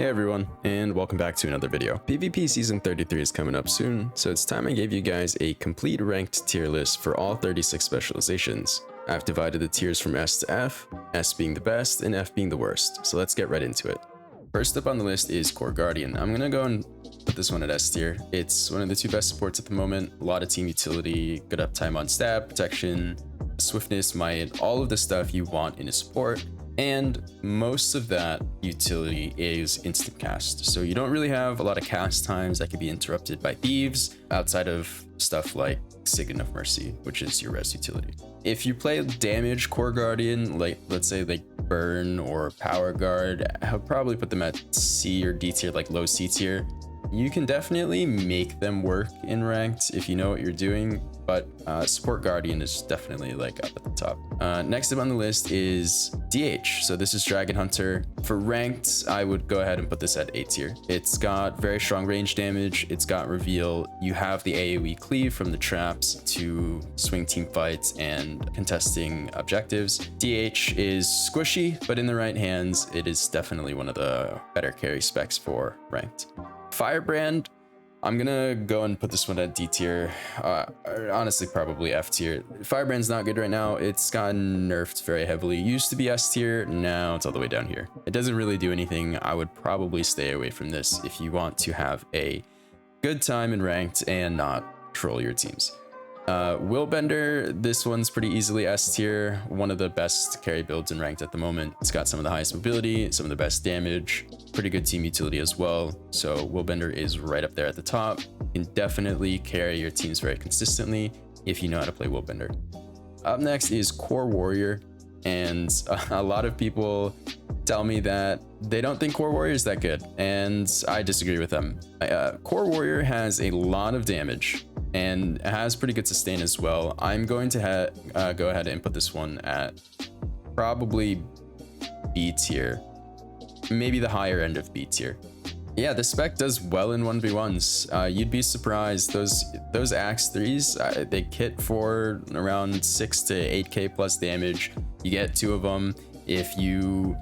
Hey everyone, and welcome back to another video. PvP Season 33 is coming up soon, so it's time I gave you guys a complete ranked tier list for all 36 specializations. I've divided the tiers from S to F, S being the best and F being the worst, so let's get right into it. First up on the list is Core Guardian. I'm gonna go and put this one at S tier. It's one of the two best supports at the moment, a lot of team utility, good uptime on stab, protection, swiftness, might, all of the stuff you want in a support. And most of that utility is instant cast. So you don't really have a lot of cast times that can be interrupted by thieves outside of stuff like Sign of Mercy, which is your res utility. If you play damage Core Guardian, like let's say like Burn or Power Guard, I'll probably put them at C or D tier, like low C tier. You can definitely make them work in ranked if you know what you're doing, but Support Guardian is definitely like up at the top. Next up on the list is DH. So this is Dragon Hunter. For ranked, I would go ahead and put this at A tier. It's got very strong range damage. It's got reveal. You have the AoE cleave from the traps to swing team fights and contesting objectives. DH is squishy, but in the right hands, it is definitely one of the better carry specs for ranked. Firebrand, I'm gonna go and put this one at D tier. Honestly, probably F tier. Firebrand's not good right now. It's gotten nerfed very heavily. Used to be S tier, now it's all the way down here. It doesn't really do anything. I would probably stay away from this if you want to have a good time in ranked and not troll your teams. Willbender, this one's pretty easily S tier, one of the best carry builds in ranked at the moment. It's got some of the highest mobility, some of the best damage, pretty good team utility as well. So Willbender is right up there at the top. You can definitely carry your teams very consistently if you know how to play Willbender. Up next is Core Warrior, and a lot of people tell me that they don't think Core Warrior is that good, and I disagree with them. Core Warrior has a lot of damage and has pretty good sustain as well. I'm going to go ahead and put this one at probably B tier, maybe the higher end of B tier. Yeah, the spec does well in 1v1s. You'd be surprised. Those Axe 3s, they kit for around 6 to 8k plus damage. You get 2 of them. If you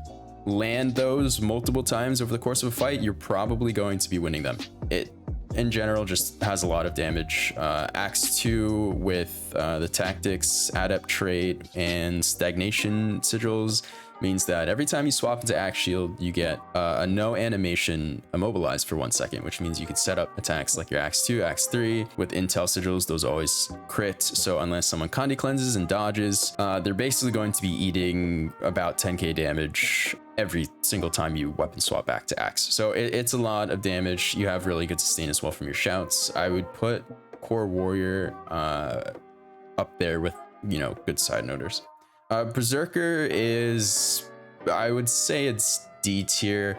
land those multiple times over the course of a fight, you're probably going to be winning them. It in general just has a lot of damage. Axe 2 with the tactics, adept trait, and stagnation sigils means that every time you swap into Axe Shield, you get a no animation immobilized for 1 second, which means you could set up attacks like your Axe 2, Axe 3 with intel sigils. Those always crit, so unless someone Condi cleanses and dodges, they're basically going to be eating about 10k damage every single time you weapon swap back to Axe. So it's a lot of damage. You have really good sustain as well from your shouts. I would put Core Warrior up there with, you know, good side noters. Berserker is, I would say it's D tier.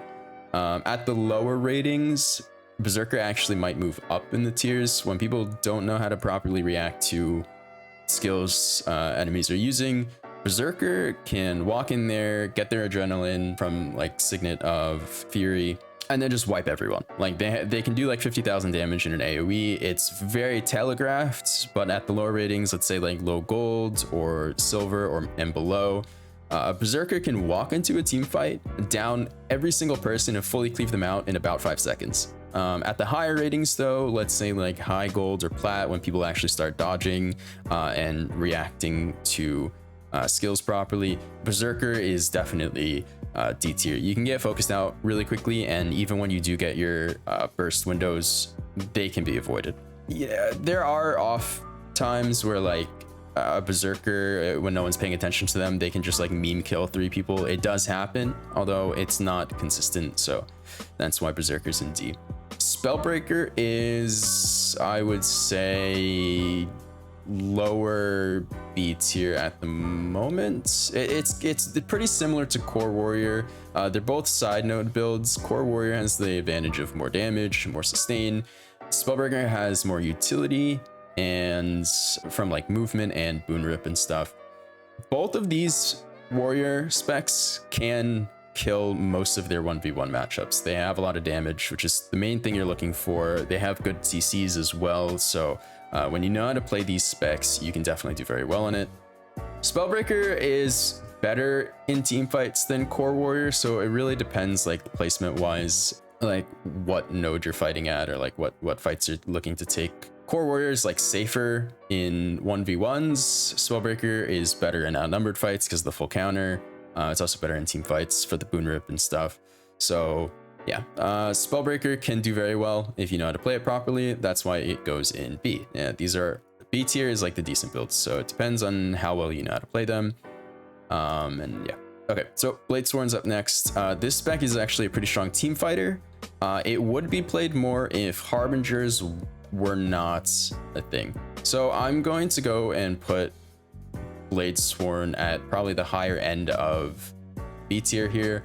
At the lower ratings, Berserker actually might move up in the tiers when people don't know how to properly react to skills enemies are using. Berserker can walk in there, get their adrenaline from like Signet of Fury, and then just wipe everyone. Like they can do like 50,000 damage in an AoE. It's very telegraphed, but at the lower ratings, let's say like low gold or silver and below, Berserker can walk into a team fight, down every single person and fully cleave them out in about 5 seconds. At the higher ratings though, let's say like high gold or plat, when people actually start dodging and reacting to skills properly, Berserker is definitely D tier. You can get focused out really quickly, and even when you do get your burst windows, they can be avoided. Yeah, there are off times where like a Berserker, when no one's paying attention to them, they can just like meme kill 3 people. It does happen, although it's not consistent, so that's why Berserker's in D. Spellbreaker is, I would say, lower B tier at the moment. It's pretty similar to Core Warrior. They're both side node builds. Core Warrior has the advantage of more damage, more sustain. Spellbreaker has more utility and from like movement and boon rip and stuff. Both of these warrior specs can kill most of their 1v1 matchups. They have a lot of damage, which is the main thing you're looking for. They have good CCs as well, so when you know how to play these specs, you can definitely do very well in it. Spellbreaker is better in team fights than core warrior, so it really depends, like placement wise, like what node you're fighting at, or like what fights you're looking to take. Core warrior is like safer in 1v1s. Spellbreaker is better in outnumbered fights because of the full counter. It's also better in team fights for the boon rip and stuff. So yeah, Spellbreaker can do very well if you know how to play it properly. That's why it goes in B. Yeah, these are B tier is like the decent builds, so it depends on how well you know how to play them. And yeah. Okay, so Bladesworn's up next. This spec is actually a pretty strong team fighter. It would be played more if Harbingers were not a thing. So I'm going to go and put Bladesworn at probably the higher end of B tier here.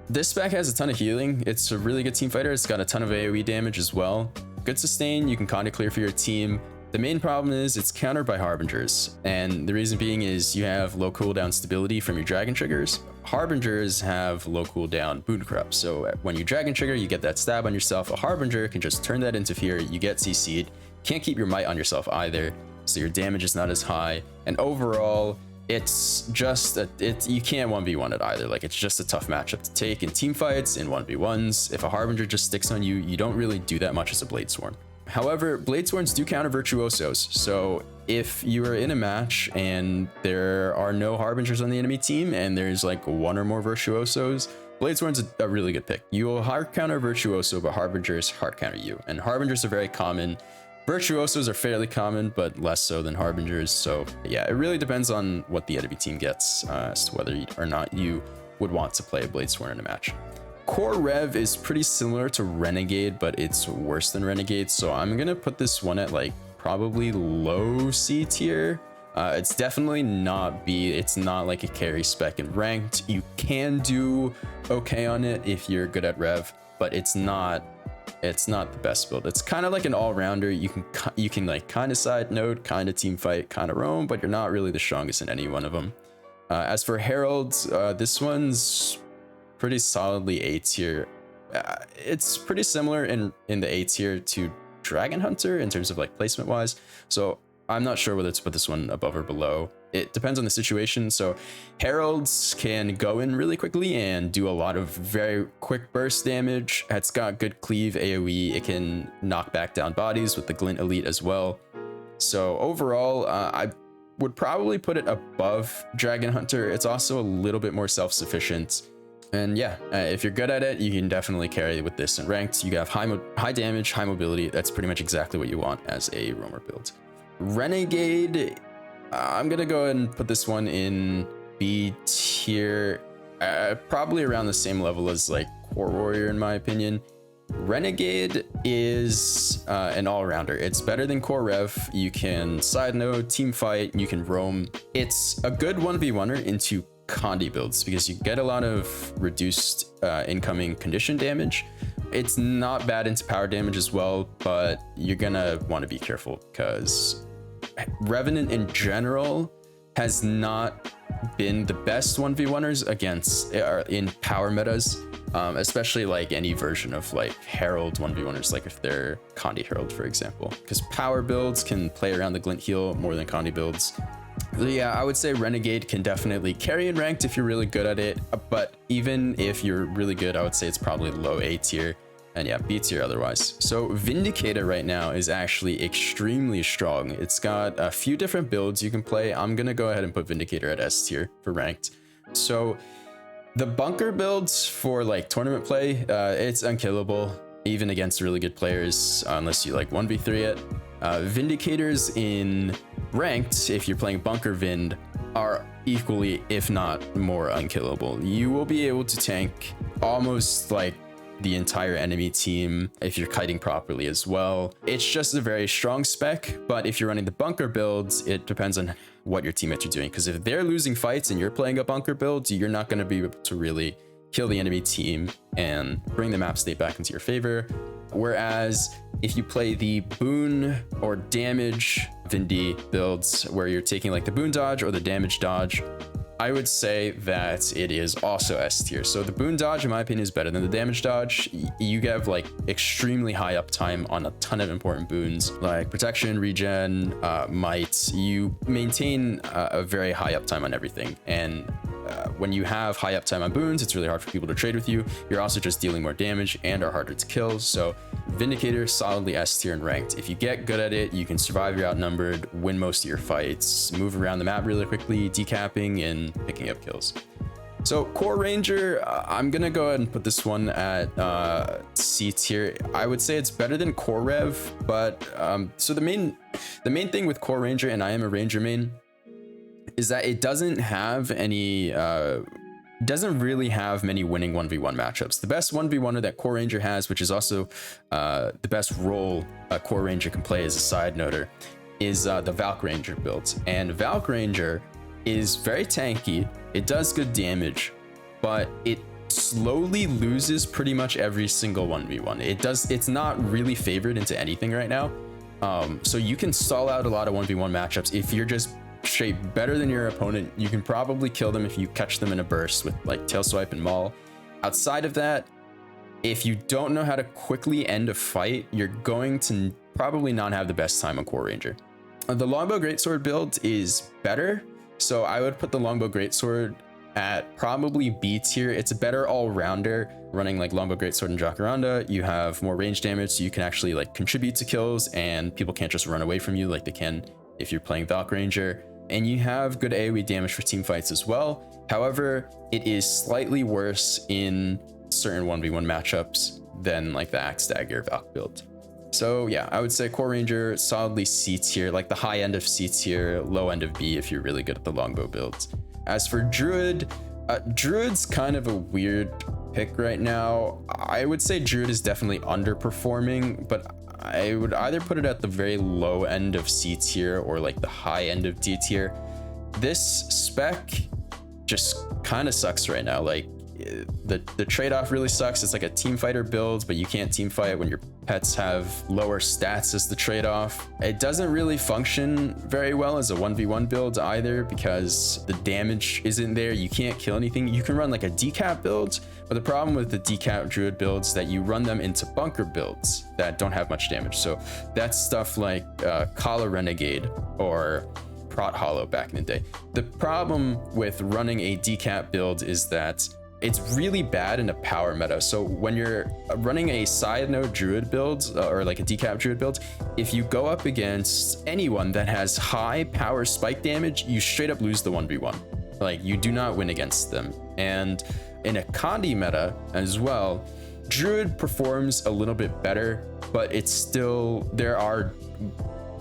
This spec has a ton of healing. It's a really good team fighter. It's got a ton of AoE damage as well. Good sustain, you can kind of clear for your team. The main problem is it's countered by Harbingers, and the reason being is you have low cooldown stability from your dragon triggers. Harbingers have low cooldown boon corrupt, so when you dragon trigger, you get that stab on yourself. A Harbinger can just turn that into fear, you get CC'd. Can't keep your might on yourself either, so your damage is not as high, and overall it's just you can't 1v1 it either. Like, it's just a tough matchup to take in team fights, in 1v1s. If a Harbinger just sticks on you, you don't really do that much as a Bladesworn. However, Bladesworns do counter Virtuosos, so if you are in a match and there are no Harbingers on the enemy team and there's like one or more Virtuosos, Bladesworn's a really good pick. You will hard counter Virtuoso, but Harbingers hard counter you, and Harbingers are very common. Virtuosos are fairly common, but less so than Harbingers, so yeah, it really depends on what the enemy team gets as to whether or not you would want to play a Bladesworn in a match. Core Rev is pretty similar to Renegade, but it's worse than Renegade, so I'm gonna put this one at like probably low C tier. It's definitely not B. It's not like a carry spec in ranked. You can do okay on it if you're good at Rev, but it's not the best build. It's kind of like an all-rounder. You can like kind of side node, kind of team fight, kind of roam, but you're not really the strongest in any one of them. As for Herald, this one's pretty solidly A tier. It's pretty similar in the A tier to Dragon Hunter in terms of like placement wise, so I'm not sure whether to put this one above or below. It depends on the situation. So Heralds can go in really quickly and do a lot of very quick burst damage. It's got good cleave AoE. It can knock back down bodies with the Glint Elite as well. So overall, I would probably put it above Dragon Hunter. It's also a little bit more self-sufficient. And yeah, if you're good at it, you can definitely carry with this in ranked. You have high damage, high mobility. That's pretty much exactly what you want as a roamer build. Renegade, I'm gonna go ahead and put this one in B tier, probably around the same level as like Core Warrior in my opinion. Renegade is an all-rounder. It's better than Core Rev. You can side node, team fight, you can roam. It's a good 1v1er into Condi builds because you get a lot of reduced incoming condition damage. It's not bad into power damage as well, but you're gonna want to be careful because Revenant in general has not been the best 1v1ers against in power metas, especially like any version of like Herald 1v1ers, like if they're Condi Herald, for example, because power builds can play around the Glint heal more than Condi builds. So yeah, I would say Renegade can definitely carry in ranked if you're really good at it, but even if you're really good, I would say it's probably low A tier, and yeah, B tier otherwise. So Vindicator right now is actually extremely strong. It's got a few different builds you can play. I'm gonna go ahead and put Vindicator at S tier for ranked. So the bunker builds for like tournament play, it's unkillable even against really good players unless you like 1v3 it. Vindicators in ranked, if you're playing bunker Vind, are equally, if not more, unkillable. You will be able to tank almost like the entire enemy team if you're kiting properly as well. It's just a very strong spec, but if you're running the bunker builds, it depends on what your teammates are doing, because if they're losing fights and you're playing a bunker build, you're not going to be able to really kill the enemy team and bring the map state back into your favor. Whereas if you play the boon or damage Vindy builds where you're taking like the boon dodge or the damage dodge, I would say that it is also S tier. So the boon dodge, in my opinion, is better than the damage dodge. You have like extremely high uptime on a ton of important boons like protection, regen, might. You maintain a very high uptime on everything. And when you have high uptime on boons, it's really hard for people to trade with you. You're also just dealing more damage and are harder to kill. So Vindicator, solidly S tier and ranked. If you get good at it, you can survive your outnumbered, win most of your fights, move around the map really quickly, decapping and picking up kills. So Core Ranger, I'm gonna go ahead and put this one at C tier. I would say it's better than Core Rev, but so the main thing with Core Ranger, and I am a Ranger main, is that it doesn't have any doesn't really have many winning 1v1 matchups. The best 1v1er that Core Ranger has, which is also the best role a Core Ranger can play as a side noter, is the Valk Ranger build. And Valk Ranger is very tanky, it does good damage, but it slowly loses pretty much every single 1v1. It's not really favored into anything right now. So you can stall out a lot of 1v1 matchups if you're just straight better than your opponent. You can probably kill them if you catch them in a burst with like tail swipe and maul. Outside of that, if you don't know how to quickly end a fight, you're going to probably not have the best time on Core Ranger. The Longbow Greatsword build is better, so I would put the Longbow Greatsword at probably B tier. It's a better all-rounder, running like Longbow Greatsword and Jacaranda. You have more range damage, so you can actually like contribute to kills, and people can't just run away from you like they can if you're playing Valk Ranger. And you have good AoE damage for team fights as well. However, it is slightly worse in certain 1v1 matchups than like the Axe Dagger Valk build. So yeah, I would say Core Ranger, solidly C tier, like the high end of C tier, low end of B if you're really good at the longbow builds. As for Druid, Druid's kind of a weird pick right now. I would say Druid is definitely underperforming, but I would either put it at the very low end of C tier or like the high end of D tier. This spec just kind of sucks right now. Like the trade-off really sucks. It's like a team fighter build, but you can't team fight when your pets have lower stats as the trade-off. It doesn't really function very well as a 1v1 build either, because the damage isn't there. You can't kill anything. You can run like a decap build, but the problem with the decap druid builds is that you run them into bunker builds that don't have much damage. So that's stuff like Kala Renegade or Prot Hollow back in the day. The problem with running a decap build is that it's really bad in a power meta. So when you're running a side node druid build or like a decap druid build, if you go up against anyone that has high power spike damage, you straight up lose the 1v1. Like you do not win against them. And in a Condi meta as well, druid performs a little bit better, but it's still, there are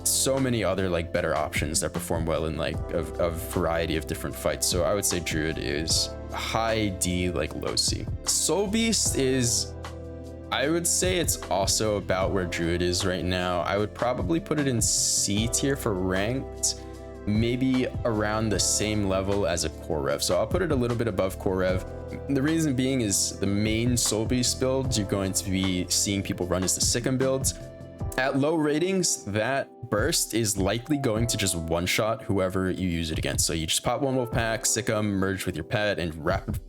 so many other like better options that perform well in like a variety of different fights. So I would say druid is high D, like low C. Soul Beast is, I would say it's also about where druid is right now. I would probably put it in C tier for ranked, maybe around the same level as a Core Rev. So I'll put it a little bit above Core Rev. The reason being is the main Soul Beast builds you're going to be seeing people run is the Sikkim builds. At low ratings, that burst is likely going to just one-shot whoever you use it against. So you just pop one wolf pack, Sikkim, merge with your pet, and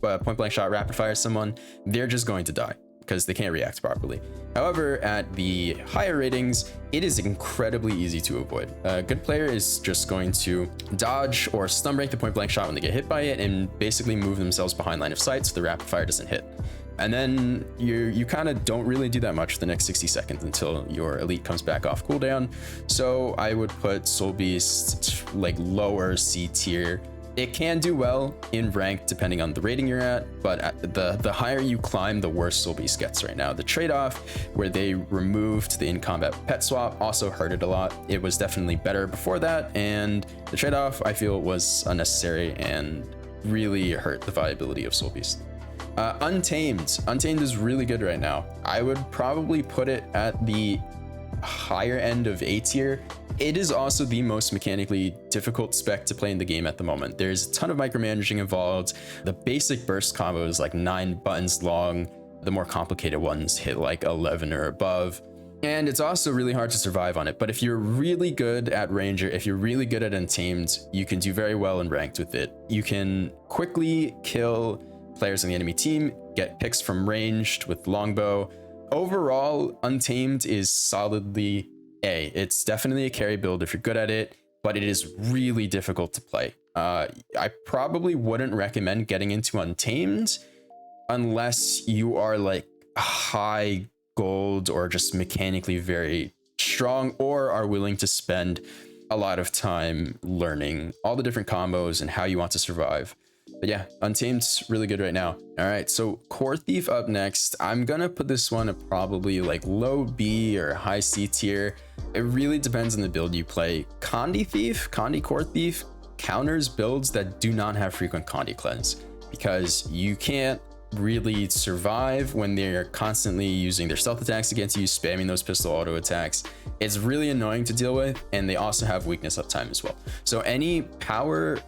point blank shot rapid fire someone. They're just going to die because they can't react properly. However, at the higher ratings, it is incredibly easy to avoid. A good player is just going to dodge or stun break the point blank shot when they get hit by it and basically move themselves behind line of sight so the rapid fire doesn't hit. And then you kind of don't really do that much for the next 60 seconds until your elite comes back off cooldown. So I would put Soul Beast like lower C tier. It can do well in rank depending on the rating you're at, but at the higher you climb, the worse Soul Beast gets right now. The trade-off where they removed the in-combat pet swap also hurt it a lot. It was definitely better before that, and the trade-off I feel was unnecessary and really hurt the viability of Soul Beast. Untamed is really good right now. I would probably put it at the higher end of A tier. It is also the most mechanically difficult spec to play in the game at the moment. There's a ton of micromanaging involved. The basic burst combo is like 9 buttons long. The more complicated ones hit like 11 or above. And it's also really hard to survive on it. But if you're really good at Ranger, if you're really good at Untamed, you can do very well in ranked with it. You can quickly kill players on the enemy team, get picks from ranged with longbow. Overall, Untamed is solidly A. It's definitely a carry build if you're good at it, but it is really difficult to play. I probably wouldn't recommend getting into Untamed unless you are like high gold or just mechanically very strong, or are willing to spend a lot of time learning all the different combos and how you want to survive. But yeah, Untamed's really good right now. All right, so Core Thief up next. I'm gonna put this one at probably like low B or high C tier. It really depends on the build you play. Condi Core Thief counters builds that do not have frequent Condi cleanse, because you can't really survive when they're constantly using their stealth attacks against you, spamming those pistol auto attacks. It's really annoying to deal with, and they also have weakness uptime as well. So any power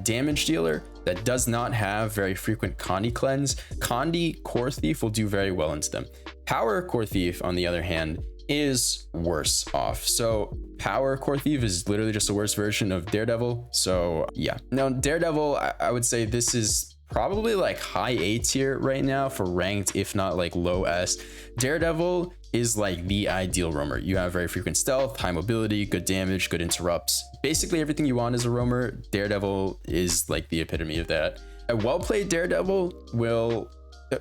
damage dealer that does not have very frequent Condi cleanse, Condi Core Thief will do very well into them. Power Core Thief, on the other hand, is worse off. So Power Core Thief is literally just a worse version of Daredevil. So yeah, now Daredevil, I would say this is probably like high A tier right now for ranked, if not like low S. Daredevil is like the ideal roamer. You have very frequent stealth, high mobility, good damage, good interrupts. Basically everything you want as a roamer, Daredevil is like the epitome of that. A well-played Daredevil will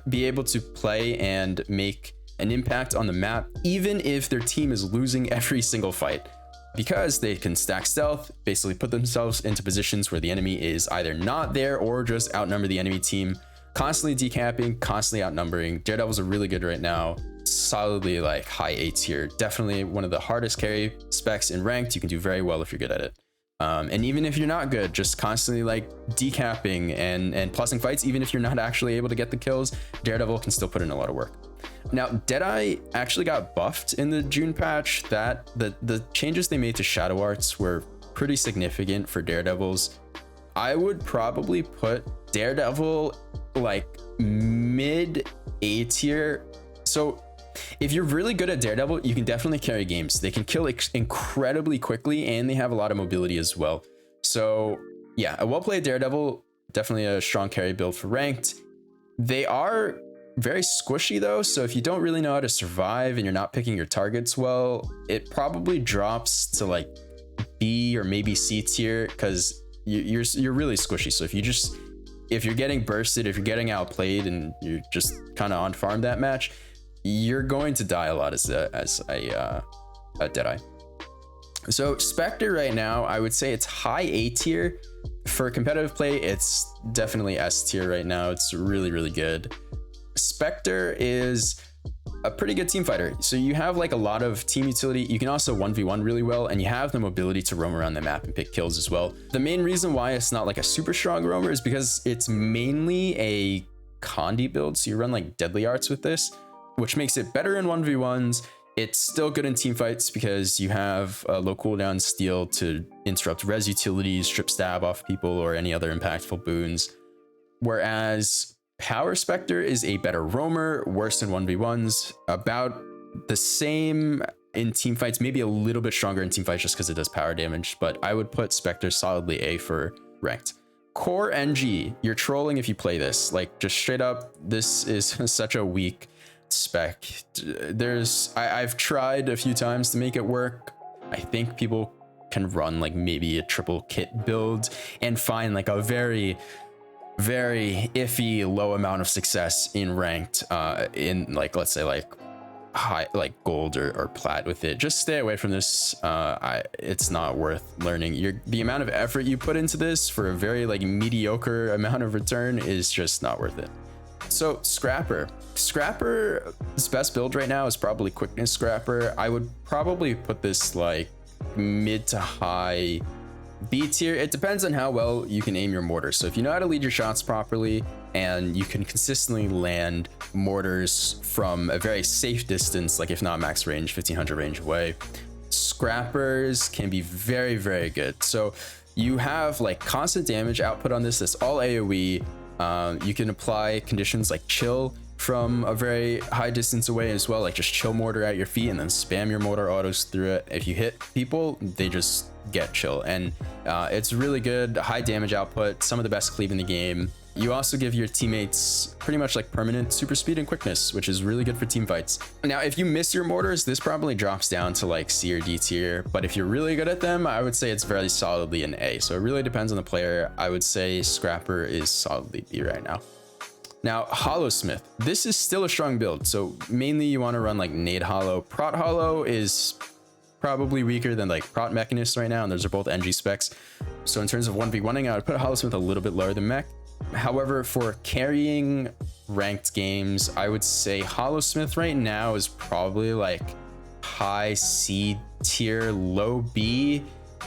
be able to play and make an impact on the map, even if their team is losing every single fight, because they can stack stealth, basically put themselves into positions where the enemy is either not there or just outnumber the enemy team, constantly decapping, constantly outnumbering. Daredevils are really good right now, solidly like high A tier. Definitely one of the hardest carry specs in ranked. You can do very well if you're good at it. And even if you're not good, just constantly like decapping and plussing fights, even if you're not actually able to get the kills, Daredevil can still put in a lot of work. Now, Deadeye actually got buffed in the June patch. That the changes they made to Shadow Arts were pretty significant for Daredevils. I would probably put Daredevil like mid A tier. So if you're really good at Daredevil, you can definitely carry games. They can kill incredibly quickly, and they have a lot of mobility as well. So yeah, a well-played Daredevil, definitely a strong carry build for ranked. They are very squishy though, so if you don't really know how to survive and you're not picking your targets well, it probably drops to like B or maybe C tier, because you're really squishy. So if you're getting bursted, if you're getting outplayed, and you're just kind of on farm that match, you're going to die a lot as a Deadeye. So Spectre right now, I would say it's high A tier. For competitive play, it's definitely S tier right now. It's really, really good. Spectre is a pretty good team fighter. So you have like a lot of team utility. You can also 1v1 really well, and you have the mobility to roam around the map and pick kills as well. The main reason why it's not like a super strong roamer is because it's mainly a Condi build. So you run like Deadly Arts with this, which makes it better in 1v1s. It's still good in team fights because you have a low cooldown steal to interrupt res utilities, strip stab off people, or any other impactful boons. Whereas Power Spectre is a better roamer, worse in 1v1s, about the same in team fights, maybe a little bit stronger in team fights just because it does power damage, but I would put Spectre solidly A for ranked. Core NG, you're trolling if you play this. Like, just straight up, this is such a weak spec. I've tried a few times to make it work. I think people can run like maybe a triple kit build and find like a very iffy low amount of success in ranked in like, let's say like high, like gold or plat with it. Just stay away from this. It's not worth learning. The amount of effort you put into this for a very like mediocre amount of return is just not worth it. So Scrapper's best build right now is probably Quickness Scrapper. I would probably put this like mid to high B tier. It depends on how well you can aim your mortar. So if you know how to lead your shots properly and you can consistently land mortars from a very safe distance, like if not max range, 1500 range away, Scrappers can be very, very good. So you have like constant damage output on this. That's all AoE. You can apply conditions like chill from a very high distance away as well, like just chill mortar at your feet and then spam your mortar autos through it. If you hit people, they just get chill, and it's really good. High damage output, some of the best cleave in the game, You also give your teammates pretty much like permanent super speed and quickness, which is really good for team fights. Now, if you miss your mortars, this probably drops down to like C or D tier, but if you're really good at them, I would say it's very solidly an A. So it really depends on the player. I would say Scrapper is solidly B right now. Now, Hollowsmith, this is still a strong build. So mainly you want to run like Nade Hollow. Prot Hollow is probably weaker than like Prot Mechanist right now, and those are both NG specs. So in terms of 1v1ing, I would put Hollowsmith a little bit lower than Mech. However, for carrying ranked games, I would say Hollowsmith right now is probably like high C tier, low B,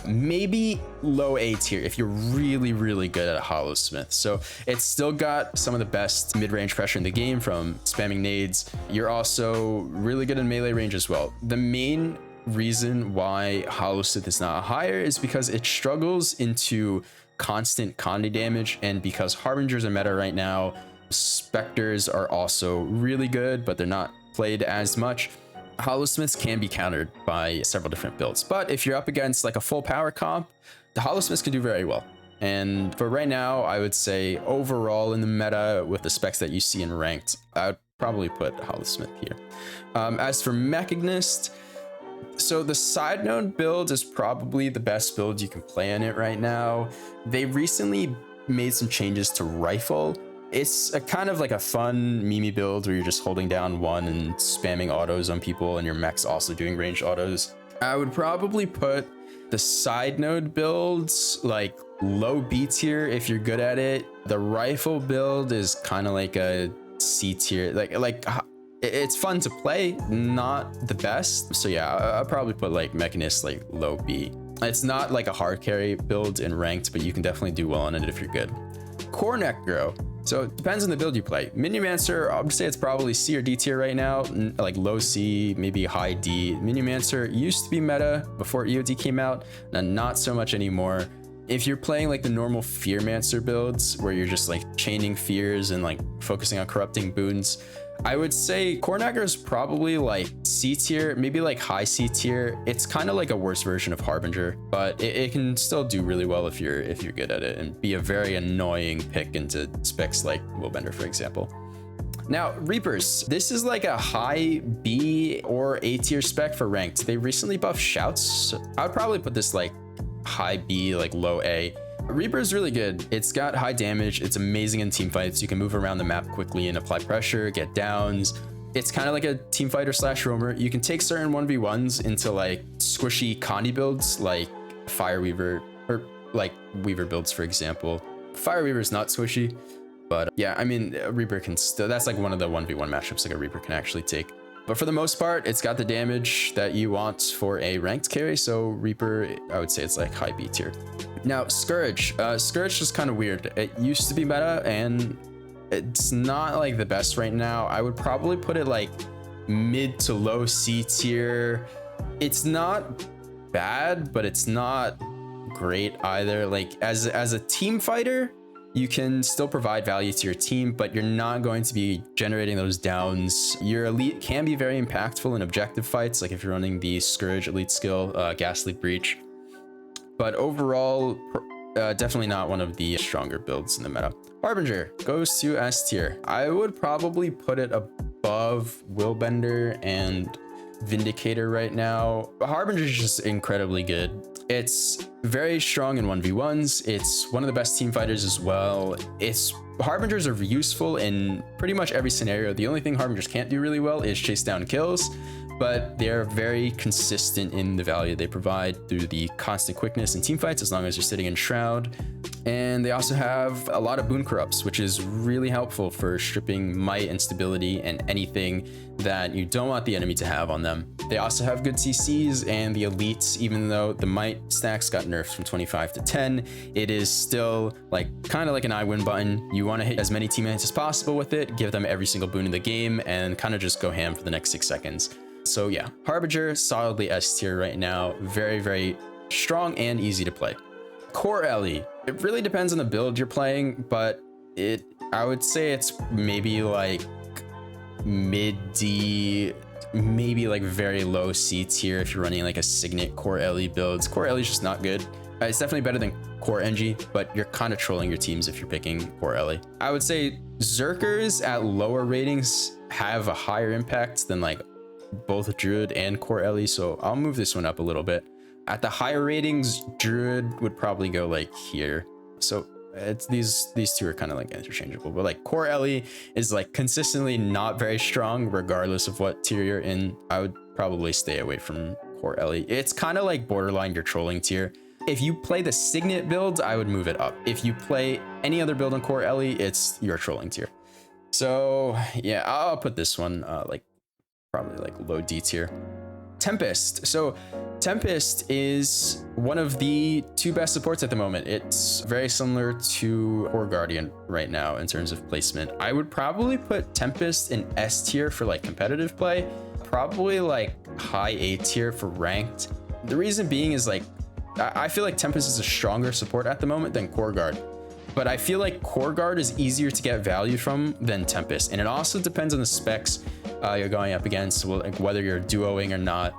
maybe low A tier if you're really, really good at Hollowsmith. So it's still got some of the best mid-range pressure in the game from spamming nades. You're also really good in melee range as well. The main reason why Hollowsmith is not higher is because it struggles into constant Condi damage, and because Harbingers are meta right now, Spectres are also really good, but they're not played as much. Hollowsmiths can be countered by several different builds, but if you're up against like a full power comp, the Hollowsmiths can do very well. And for right now, I would say overall in the meta with the specs that you see in ranked, I would probably put Hollowsmith here. As for Mechanist, so the side node build is probably the best build you can play in it right now. They recently made some changes to Rifle. It's a kind of like a fun meme build where you're just holding down one and spamming autos on people, and your mech's also doing ranged autos. I would probably put the side node builds like low B tier if you're good at it. The Rifle build is kind of like a C tier, like it's fun to play, not the best. So yeah, I'll probably put like Mechanist like low B. It's not like a hard carry build in ranked, but you can definitely do well on it if you're good. Core Necro. So it depends on the build you play. Minimancer, I would say it's probably C or D tier right now, like low C, maybe high D. Minimancer used to be meta before EOD came out, and not so much anymore. If you're playing like the normal Fearmancer builds where you're just like chaining fears and like focusing on corrupting boons, I would say Core Necro is probably like C tier, maybe like high C tier. It's kind of like a worse version of Harbinger, but it can still do really well if you're good at it, and be a very annoying pick into specs like Willbender, for example. Now, Reapers, this is like a high B or A tier spec for ranked. They recently buffed Shouts. I would probably put this like high B, like low A. Reaper is really good. It's got high damage. It's amazing in team fights. You can move around the map quickly and apply pressure, get downs. It's kind of like a team fighter slash roamer. You can take certain 1v1s into like squishy Condi builds like Fireweaver, or like Weaver builds, for example. Fireweaver is not squishy, but yeah, I mean, Reaper can still, that's like one of the 1v1 matchups like a Reaper can actually take. But for the most part, it's got the damage that you want for a ranked carry. So Reaper, I would say it's like high B tier. Now, Scourge. Scourge is kind of weird. It used to be meta, and it's not like the best right now. I would probably put it like mid to low C tier. It's not bad, but it's not great either. Like as a team fighter, you can still provide value to your team, but you're not going to be generating those downs. Your elite can be very impactful in objective fights, like if you're running the Scourge elite skill, Ghastly Breach. But overall, definitely not one of the stronger builds in the meta. Harbinger goes to S tier. I would probably put it above Willbender and Vindicator right now. Harbinger is just incredibly good. It's very strong in 1v1s. It's one of the best team fighters as well. Harbingers are useful in pretty much every scenario. The only thing Harbingers can't do really well is chase down kills, but they're very consistent in the value they provide through the constant quickness in team fights as long as you're sitting in Shroud. And they also have a lot of boon corrupts, which is really helpful for stripping might and stability and anything that you don't want the enemy to have on them. They also have good CCs, and the elites, even though the might stacks got nerfed from 25 to 10, it is still like kind of like an I win button. You want to hit as many teammates as possible with it, give them every single boon in the game, and kind of just go ham for the next 6 seconds. So yeah, Harbinger, solidly S tier right now. Very, very strong and easy to play. Core Ellie. It really depends on the build you're playing, but I would say it's maybe like mid D, maybe like very low C tier if you're running like a Signet Core Ellie builds. Core Ellie's just not good. It's definitely better than core NG, but you're kind of trolling your teams if you're picking core Ellie. I would say Zerkers at lower ratings have a higher impact than like both Druid and core Ellie, so I'll move this one up a little bit. At the higher ratings, Druid would probably go like here. So it's these two are kind of like interchangeable, but like core Ellie is like consistently not very strong regardless of what tier you're in. I would probably stay away from core Ellie. It's kind of like borderline your trolling tier. If you play the Signet build, I would move it up. If you play any other build on core Ellie, it's your trolling tier. So yeah, I'll put this one like probably like low D tier. Tempest. So Tempest is one of the 2 best supports at the moment. It's very similar to Core Guardian right now in terms of placement. I would probably put Tempest in S tier for like competitive play, probably like high A tier for ranked. The reason being is like, I feel like Tempest is a stronger support at the moment than Core Guard, but I feel like Core Guard is easier to get value from than Tempest. And it also depends on the specs you're going up against, like whether you're duoing or not.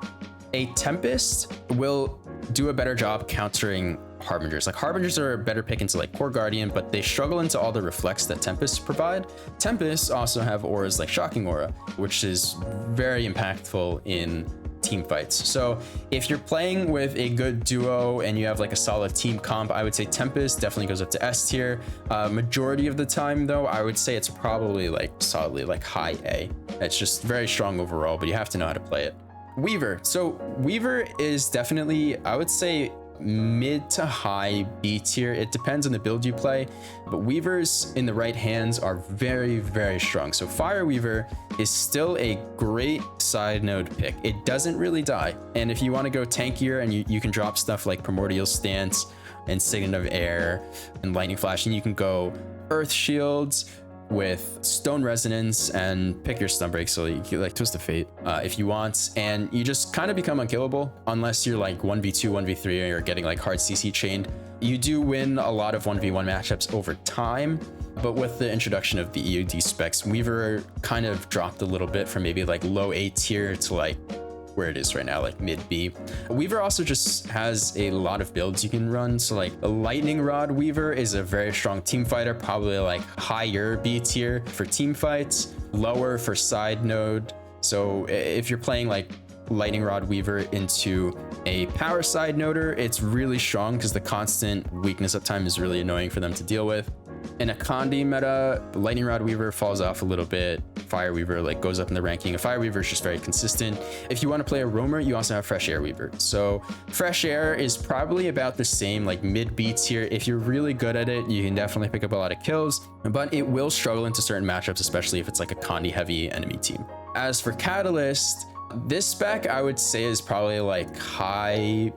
A Tempest will do a better job countering Harbingers. Like Harbingers are a better pick into like Core Guardian, but they struggle into all the reflects that Tempests provide. Tempests also have auras like Shocking Aura, which is very impactful in team fights. So if you're playing with a good duo and you have like a solid team comp, I would say Tempest definitely goes up to S tier. Majority of the time though, I would say it's probably like solidly like high A. It's just very strong overall, but you have to know how to play it. Weaver. So Weaver is definitely, I would say, mid to high B tier. It depends on the build you play, but Weavers in the right hands are very, very strong. So Fire Weaver is still a great side node pick. It doesn't really die. And if you want to go tankier and you can drop stuff like Primordial Stance and Signet of Air and Lightning Flash, and you can go Earth Shields with Stone Resonance and pick your stun break, so you can like Twist of Fate if you want, and you just kind of become unkillable unless you're like 1v2 1v3 or you're getting like hard CC chained. You do win a lot of 1v1 matchups over time, but with the introduction of the EOD specs, Weaver kind of dropped a little bit from maybe like low A tier to like where it is right now, like mid B. Weaver also just has a lot of builds you can run. So like a Lightning Rod Weaver is a very strong team fighter, probably like higher B tier for team fights, lower for side node. So if you're playing like Lightning Rod Weaver into a power side noder, it's really strong because the constant weakness uptime is really annoying for them to deal with. In a Condi meta, Lightning Rod Weaver falls off a little bit. Fire Weaver like goes up in the ranking. A Fire Weaver is just very consistent. If you want to play a roamer, you also have Fresh Air Weaver. So Fresh Air is probably about the same, like mid B tier. If you're really good at it, you can definitely pick up a lot of kills, but it will struggle into certain matchups, especially if it's like a Condi heavy enemy team. As for Catalyst, this spec I would say is probably like high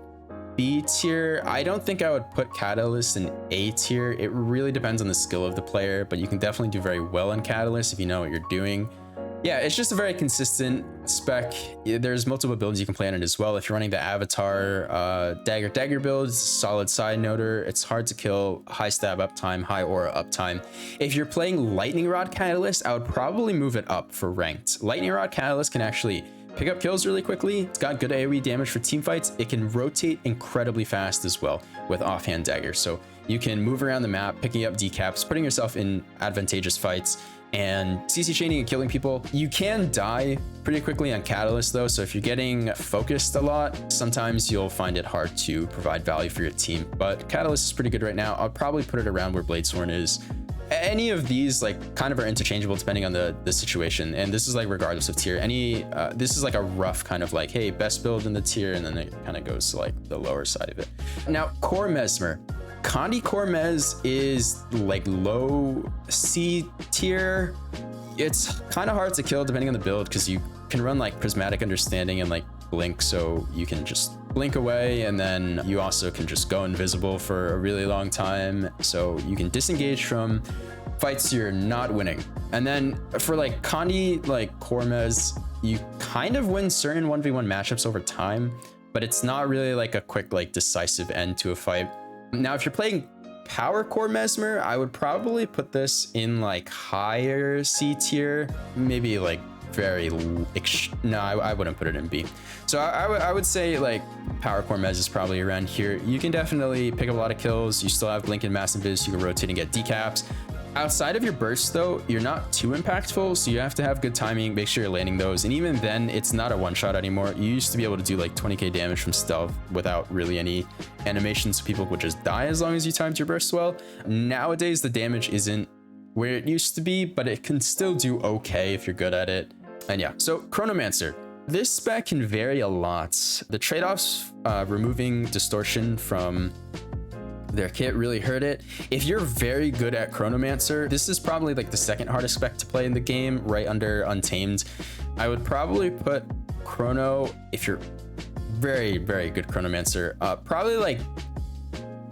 B tier. I don't think I would put Catalyst in A tier. It really depends on the skill of the player, but you can definitely do very well in Catalyst if you know what you're doing. Yeah, it's just a very consistent spec. There's multiple builds you can play on it as well. If you're running the Avatar dagger build, solid side noder, it's hard to kill, high stab uptime, high aura uptime. If you're playing Lightning Rod Catalyst, I would probably move it up for ranked. Lightning Rod Catalyst can actually pick up kills really quickly. It's got good AoE damage for team fights. It can rotate incredibly fast as well with offhand daggers. So you can move around the map, picking up decaps, putting yourself in advantageous fights, and CC chaining and killing people. You can die pretty quickly on Catalyst though, so if you're getting focused a lot, sometimes you'll find it hard to provide value for your team. But Catalyst is pretty good right now. I'll probably put it around where Bladesworn is. Any of these like kind of are interchangeable depending on the situation, and this is like regardless of tier. This is like a rough kind of like, hey, best build in the tier, and then it kind of goes to like the lower side of it. Now core Mesmer, Condi core Mes is like low C tier. It's kind of hard to kill depending on the build because you can run like Prismatic Understanding and like Blink, so you can just blink away, and then you also can just go invisible for a really long time, so you can disengage from fights you're not winning. And then for like Condi, like core Mes, you kind of win certain 1v1 matchups over time, but it's not really like a quick like decisive end to a fight. Now if you're playing power core Mesmer, I would probably put this in like higher C tier, maybe like no, I wouldn't put it in B. So I would say like Power Core Mez is probably around here. You can definitely pick up a lot of kills. You still have Blink and Mass Invis. You can rotate and get decaps. Outside of your bursts though, you're not too impactful, so you have to have good timing, make sure you're landing those, and even then it's not a one shot anymore. You used to be able to do like 20k damage from stealth without really any animations, so people would just die as long as you timed your bursts well. Nowadays the damage isn't where it used to be, but it can still do okay if you're good at it. And yeah, so Chronomancer. This spec can vary a lot. The trade-offs, removing distortion from their kit really hurt it. If you're very good at Chronomancer, this is probably like the second hardest spec to play in the game, right under Untamed. I would probably put Chrono, if you're very, very good Chronomancer, probably like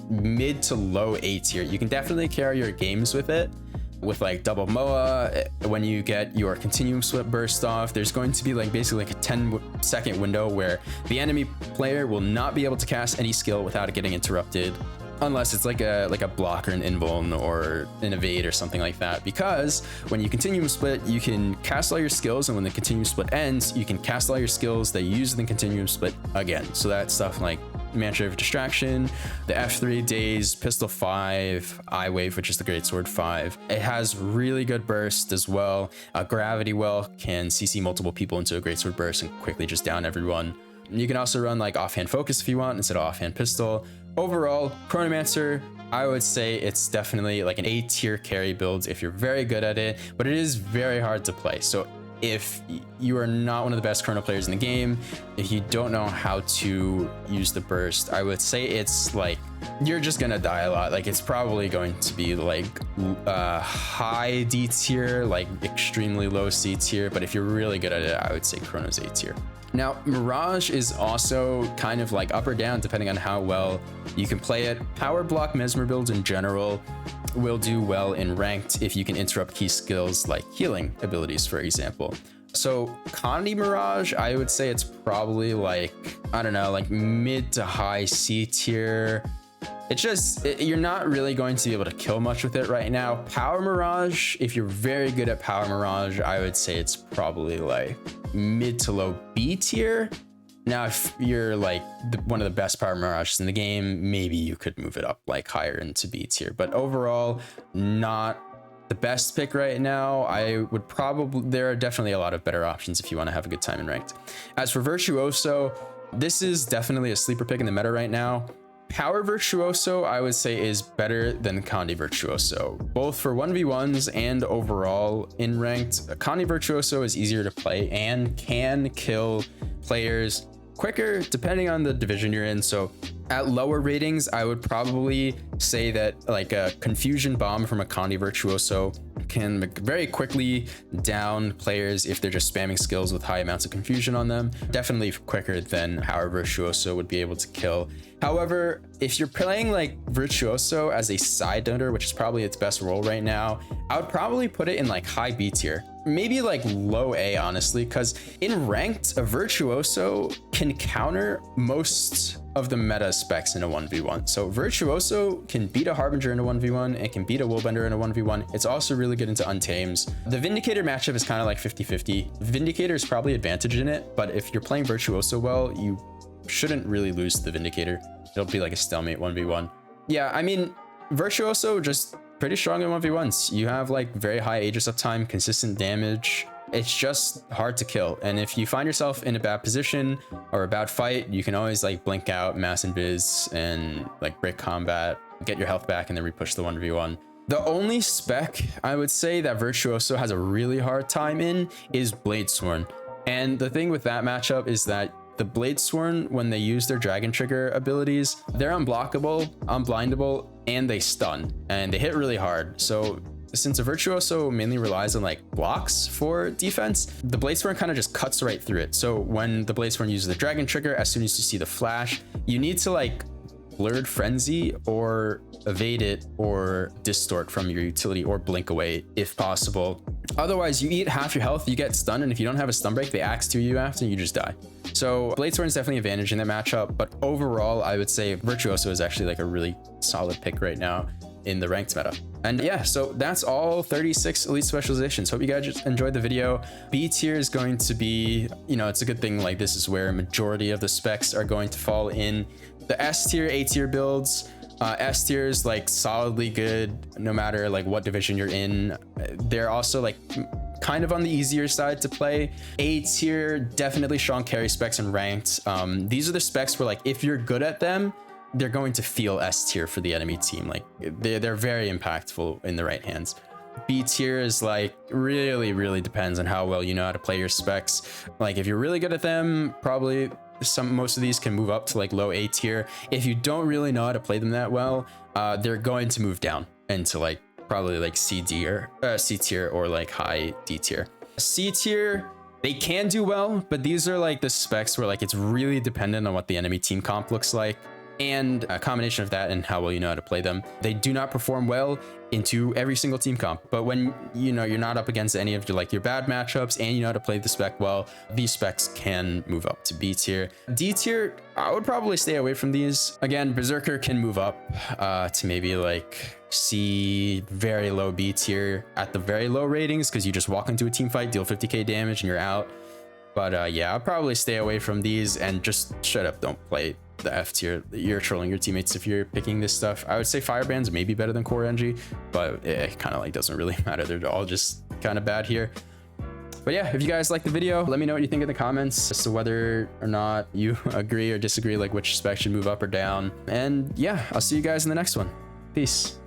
mid to low A tier. You can definitely carry your games with it. With like double MOA, when you get your continuum split burst off, there's going to be like basically like a 10-second window where the enemy player will not be able to cast any skill without it getting interrupted, unless it's like a block or an invuln or an evade or something like that. Because when you continuum split, you can cast all your skills, and when the continuum split ends, you can cast all your skills that you use in the continuum split again. So that's stuff like Mantra of Distraction, the F3 Daze, Pistol 5, Eye Wave, which is the Greatsword 5. It has really good burst as well. Gravity Well can CC multiple people into a Greatsword burst and quickly just down everyone. You can also run like Offhand Focus if you want instead of Offhand Pistol. Overall, Chronomancer, I would say it's definitely like an A tier carry build if you're very good at it, but it is very hard to play. So if you are not one of the best Chrono players in the game, if you don't know how to use the burst, I would say it's like, you're just gonna die a lot. Like it's probably going to be like high D tier, like extremely low C tier, but if you're really good at it, I would say Chrono's A tier. Now, Mirage is also kind of like up or down depending on how well you can play it. Power block Mesmer builds in general will do well in ranked if you can interrupt key skills like healing abilities, for example. So Condi Mirage, I would say it's probably like, I don't know, like mid to high C tier. It's just, you're not really going to be able to kill much with it right now. Power Mirage, if you're very good at Power Mirage, I would say it's probably like mid to low B tier. Now, if you're like one of the best Power Mirages in the game, maybe you could move it up like higher into B tier. But overall, not the best pick right now. I would probably, there are definitely a lot of better options if you want to have a good time in ranked. As for Virtuoso, this is definitely a sleeper pick in the meta right now. Power Virtuoso, I would say, is better than Condi Virtuoso, both for 1v1s and overall in ranked. Condi Virtuoso is easier to play and can kill players quicker depending on the division you're in. So at lower ratings, I would probably say that like a Confusion Bomb from a Condi Virtuoso can very quickly down players if they're just spamming skills with high amounts of confusion on them. Definitely quicker than Power Virtuoso would be able to kill. However, if you're playing like Virtuoso as a side donor, which is probably its best role right now, I would probably put it in like high B tier, maybe like low A, honestly, because in ranked, a Virtuoso can counter most of the meta specs in a 1v1. So Virtuoso can beat a Harbinger in a 1v1, it can beat a Willbender in a 1v1. It's also really good into Untames. The Vindicator matchup is kind of like 50-50. Vindicator is probably advantage in it, but if you're playing Virtuoso well, you shouldn't really lose to the Vindicator. It'll be like a stalemate 1v1. Yeah, I mean, Virtuoso just pretty strong in 1v1s. You have like very high Aegis uptime, consistent damage. It's just hard to kill. And if you find yourself in a bad position or a bad fight, you can always like blink out, mass invis, and like break combat, get your health back, and then repush the 1v1. The only spec I would say that Virtuoso has a really hard time in is Bladesworn. And the thing with that matchup is that the Bladesworn, when they use their Dragon Trigger abilities, they're unblockable, unblindable, and they stun, and they hit really hard. So since a Virtuoso mainly relies on like blocks for defense, the Bladesworn kind of just cuts right through it. So when the Bladesworn uses the Dragon Trigger, as soon as you see the flash, you need to like Blurred Frenzy or evade it or distort from your utility or blink away if possible. Otherwise, you eat half your health, you get stunned, and if you don't have a stun break, they axe to you after, and you just die. So Bladesworn is definitely an advantage in that matchup, but overall, I would say Virtuoso is actually like a really solid pick right now. in the ranked meta. And yeah, so that's all 36 elite specializations. Hope you guys just enjoyed the video. B tier is going to be, you know, it's a good thing, like this is where a majority of the specs are going to fall in. The S tier, A tier builds, S tier is like solidly good no matter like what division you're in. They're also like kind of on the easier side to play. A tier, definitely strong carry specs and ranked. These are the specs where like if you're good at them, they're going to feel S tier for the enemy team. Like they're very impactful in the right hands. B tier is like really depends on how well you know how to play your specs. Like if you're really good at them, probably most of these can move up to like low A tier. If you don't really know how to play them that well, they're going to move down into like probably like C tier or like high D tier. C tier, they can do well, but these are like the specs where like it's really dependent on what the enemy team comp looks like, and a combination of that and how well you know how to play them. They do not perform well into every single team comp, but when you know you're not up against any of your bad matchups and you know how to play the spec well, these specs can move up to B tier. D tier, I would probably stay away from these. Again, Berserker can move up to maybe like C, very low B tier at the very low ratings, because you just walk into a team fight, deal 50k damage and you're out. But yeah, I'll probably stay away from these and just shut up, don't play the F tier. You're trolling your teammates if you're picking this stuff. I would say Firebrands may be better than Core NG, but it kind of like doesn't really matter. They're all just kind of bad here. But yeah, if you guys like the video, let me know what you think in the comments as to whether or not you agree or disagree, like which spec should move up or down. And yeah, I'll see you guys in the next one. Peace.